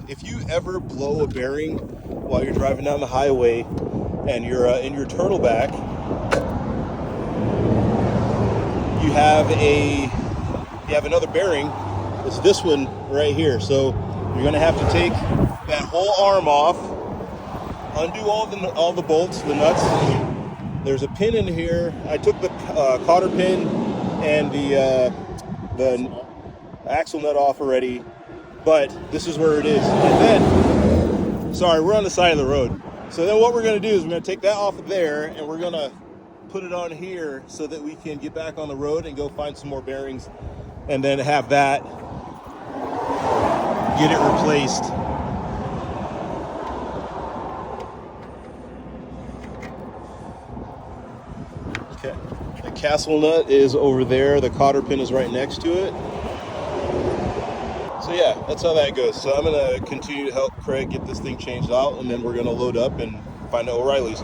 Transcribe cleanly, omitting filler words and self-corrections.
if you ever blow a bearing while you're driving down the highway and you're in your turtleback, you have another bearing. It's this one right here. So you're going to have to take that whole arm off, undo all the bolts, the nuts. There's a pin in here. I took the cotter pin and the axle nut off already, but this is where it is. And then, sorry, we're on the side of the road. So then what we're going to do is we're going to take that off of there and we're going to put it on here so that we can get back on the road and go find some more bearings and then have that get it replaced. Okay, the castle nut is over there. The cotter pin is right next to it. So yeah, that's how that goes. So I'm gonna continue to help Craig get this thing changed out, and then we're gonna load up and find out O'Reilly's.